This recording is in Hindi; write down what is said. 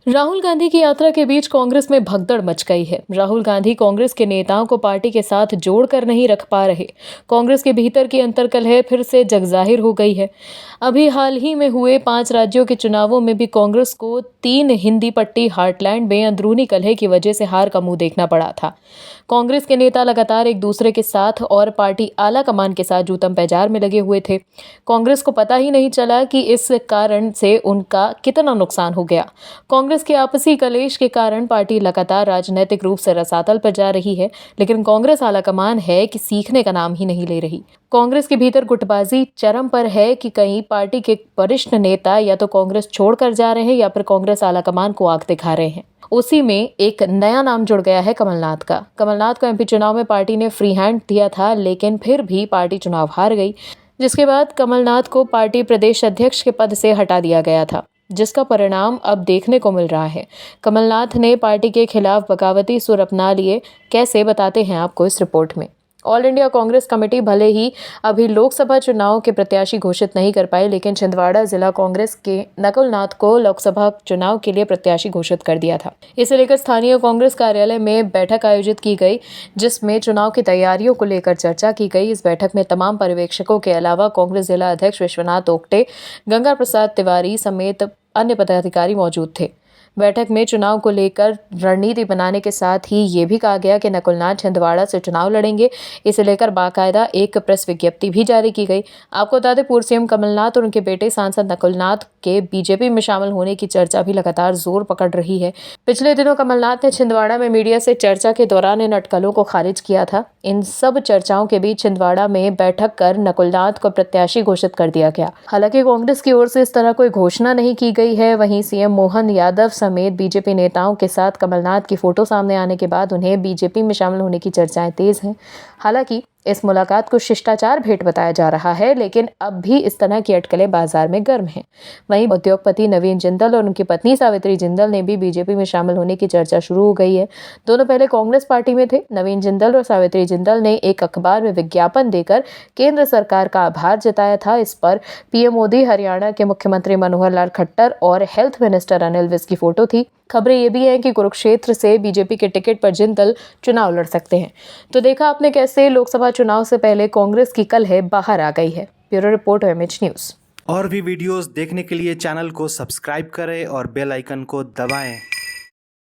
राहुल गांधी की यात्रा के बीच कांग्रेस में भगदड़ मच गई है। राहुल गांधी कांग्रेस के नेताओं को पार्टी के साथ जोड़कर नहीं रख पा रहे। कांग्रेस के भीतर की अंतर्कलह फिर से जगजाहिर हो गई है। अभी हाल ही में हुए 5 राज्यों के चुनावों में भी कांग्रेस को 3 हिंदी पट्टी हार्टलैंड में अंदरूनी कलह की वजह से हार का मुंह देखना पड़ा था। कांग्रेस के नेता लगातार एक दूसरे के साथ और पार्टी आला कमान के साथ जूतम पैजार में लगे हुए थे। कांग्रेस को पता ही नहीं चला कि इस कारण से उनका कितना नुकसान हो गया। कांग्रेस के आपसी कलेश के कारण पार्टी लगातार राजनीतिक रूप से रसातल पर जा रही है, लेकिन कांग्रेस आलाकमान है कि सीखने का नाम ही नहीं ले रही। कांग्रेस के भीतर गुटबाजी चरम पर है कि कहीं पार्टी के वरिष्ठ नेता या तो कांग्रेस छोड़कर जा रहे हैं या फिर कांग्रेस आलाकमान को आग दिखा रहे हैं। उसी में एक नया नाम जुड़ गया है कमलनाथ का। कमलनाथ को एमपी चुनाव में पार्टी ने फ्री हैंड दिया था, लेकिन फिर भी पार्टी चुनाव हार गई, जिसके बाद कमलनाथ को पार्टी प्रदेश अध्यक्ष के पद से हटा दिया गया था, जिसका परिणाम अब देखने को मिल रहा है। कमलनाथ ने पार्टी के खिलाफ बगावती सुर अपना लिए। कैसे, बताते हैं आपको इस रिपोर्ट में। ऑल इंडिया कांग्रेस कमेटी भले ही अभी लोकसभा चुनाव के प्रत्याशी घोषित नहीं कर पाई, लेकिन छिंदवाड़ा जिला कांग्रेस के नकुलनाथ को लोकसभा चुनाव के लिए प्रत्याशी घोषित कर दिया था। इसे लेकर स्थानीय कांग्रेस कार्यालय में बैठक आयोजित की गई, जिसमें चुनाव की तैयारियों को लेकर चर्चा की गई। इस बैठक में तमाम पर्यवेक्षकों के अलावा कांग्रेस जिला अध्यक्ष विश्वनाथ ओक्टे, गंगा प्रसाद तिवारी समेत अन्य पदाधिकारी मौजूद थे। बैठक में चुनाव को लेकर रणनीति बनाने के साथ ही ये भी कहा गया कि नकुलनाथ छिंदवाड़ा से चुनाव लड़ेंगे। इसे लेकर बाकायदा एक प्रेस विज्ञप्ति भी जारी की गई। आपको बता दें, पूर्व सीएम कमलनाथ और उनके बेटे सांसद नकुलनाथ के बीजेपी में शामिल होने की चर्चा भी लगातार जोर पकड़ रही है। पिछले दिनों कमलनाथ ने छिंदवाड़ा में मीडिया से चर्चा के दौरान इन अटकलों को खारिज किया था। इन सब चर्चाओं के बीच छिंदवाड़ा में बैठक कर नकुलनाथ को प्रत्याशी घोषित कर दिया गया। हालांकि कांग्रेस की ओर से इस तरह कोई घोषणा नहीं की गई है। वहीं सीएम मोहन यादव समेत बीजेपी नेताओं के साथ कमलनाथ की फोटो सामने आने के बाद उन्हें बीजेपी में शामिल होने की चर्चाएं तेज हैं। हालांकि इस मुलाकात को शिष्टाचार भेंट बताया जा रहा है, लेकिन अब भी इस तरह की अटकलें बाजार में गर्म हैं। वहीं उद्योगपति नवीन जिंदल और उनकी पत्नी सावित्री जिंदल ने भी बीजेपी में शामिल होने की चर्चा शुरू हो गई है। दोनों पहले कांग्रेस पार्टी में थे। नवीन जिंदल और सावित्री जिंदल ने एक अखबार में विज्ञापन देकर केंद्र सरकार का आभार जताया था। इस पर पीएम मोदी, हरियाणा के मुख्यमंत्री मनोहर लाल खट्टर और हेल्थ मिनिस्टर अनिल विज की फोटो थी। खबरें ये भी हैं कि कुरुक्षेत्र से बीजेपी के टिकट पर जिंदल चुनाव लड़ सकते हैं। तो देखा आपने कैसे लोकसभा चुनाव से पहले कांग्रेस की कलह बाहर आ गई है। Bureau report MH news. और भी वीडियोस देखने के लिए चैनल को सब्सक्राइब करें और बेल आइकन को दबाएं।